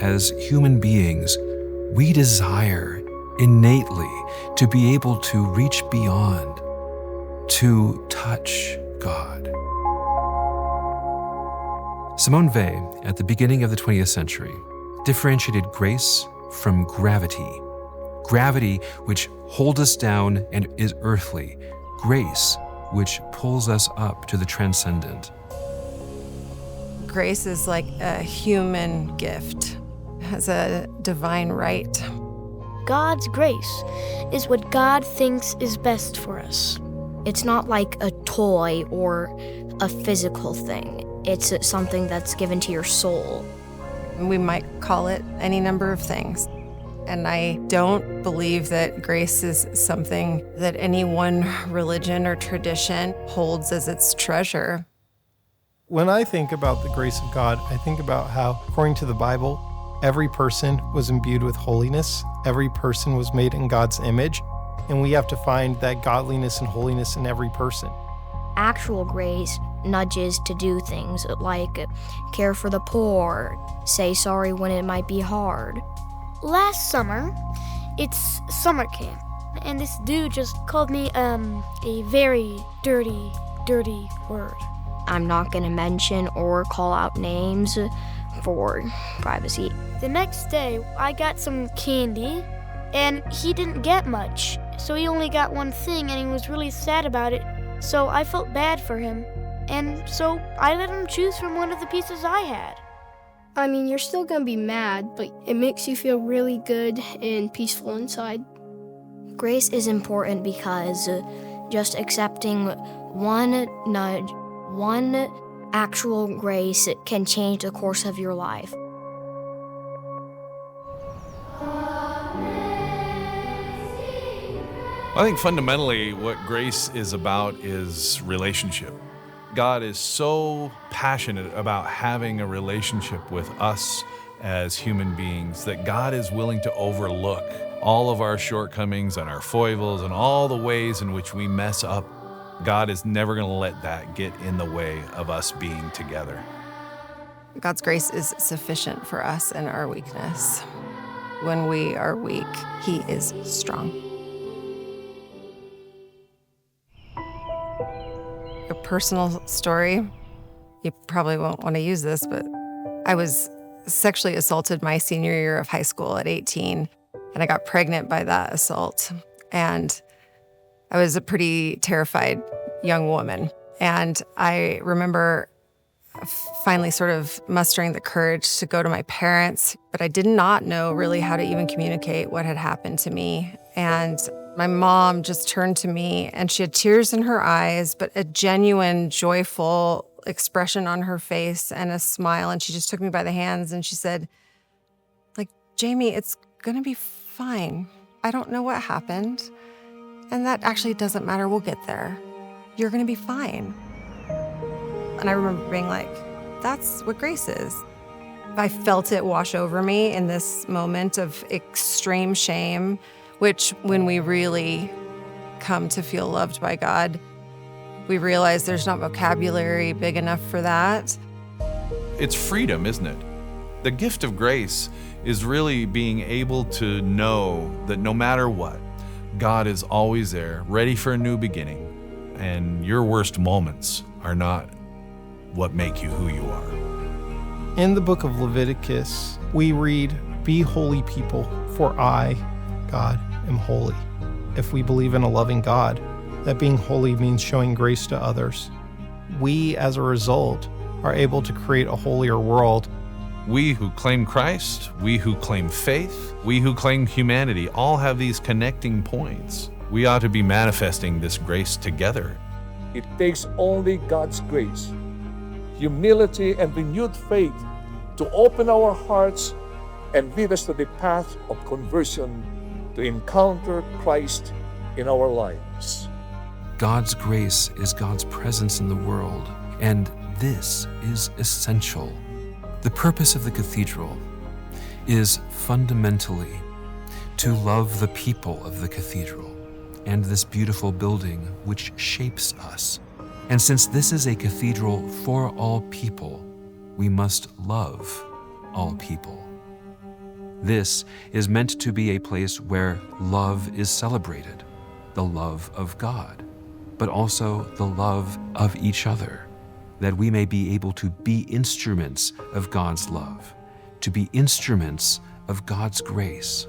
as human beings, we desire innately to be able to reach beyond, to touch God. Simone Weil, at the beginning of the 20th century, differentiated grace from gravity. Gravity, which holds us down and is earthly. Grace, which pulls us up to the transcendent. Grace is like a human gift, has a divine right. God's grace is what God thinks is best for us. It's not like a toy or a physical thing. It's something that's given to your soul. We might call it any number of things. And I don't believe that grace is something that any one religion or tradition holds as its treasure. When I think about the grace of God, I think about how, according to the Bible, every person was imbued with holiness. Every person was made in God's image. And we have to find that godliness and holiness in every person. Actual grace nudges to do things like care for the poor, say sorry when it might be hard. Last summer, it's summer camp, and this dude just called me a very dirty word. I'm not going to mention or call out names for privacy. The next day, I got some candy, and he didn't get much, so he only got one thing, and he was really sad about it, so I felt bad for him, and so I let him choose from one of the pieces I had. I mean, you're still gonna be mad, but it makes you feel really good and peaceful inside. Grace is important because just accepting one nudge, one actual grace can change the course of your life. I think fundamentally what grace is about is relationship. God is so passionate about having a relationship with us as human beings that God is willing to overlook all of our shortcomings and our foibles and all the ways in which we mess up. God is never going to let that get in the way of us being together. God's grace is sufficient for us in our weakness. When we are weak, He is strong. A personal story, you probably won't want to use this, but I was sexually assaulted my senior year of high school at 18, and I got pregnant by that assault. And I was a pretty terrified young woman. And I remember finally sort of mustering the courage to go to my parents, but I did not know really how to even communicate what had happened to me. And my mom just turned to me and she had tears in her eyes, but a genuine, joyful expression on her face and a smile. And she just took me by the hands and she said, like, Jamie, it's gonna be fine. I don't know what happened. And that actually doesn't matter. We'll get there. You're gonna be fine. And I remember being like, that's what grace is. I felt it wash over me in this moment of extreme shame, which when we really come to feel loved by God, we realize there's not vocabulary big enough for that. It's freedom, isn't it? The gift of grace is really being able to know that no matter what, God is always there, ready for a new beginning, and your worst moments are not what make you who you are. In the book of Leviticus, we read, "Be holy people, for I, God, am holy." If we believe in a loving God, that being holy means showing grace to others. We, as a result, are able to create a holier world. We who claim Christ, we who claim faith, we who claim humanity, all have these connecting points. We ought to be manifesting this grace together. It takes only God's grace, humility, and renewed faith to open our hearts and lead us to the path of conversion to encounter Christ in our lives. God's grace is God's presence in the world, and this is essential. The purpose of the cathedral is fundamentally to love the people of the cathedral and this beautiful building which shapes us. And since this is a cathedral for all people, we must love all people. This is meant to be a place where love is celebrated, the love of God, but also the love of each other, that we may be able to be instruments of God's love, to be instruments of God's grace.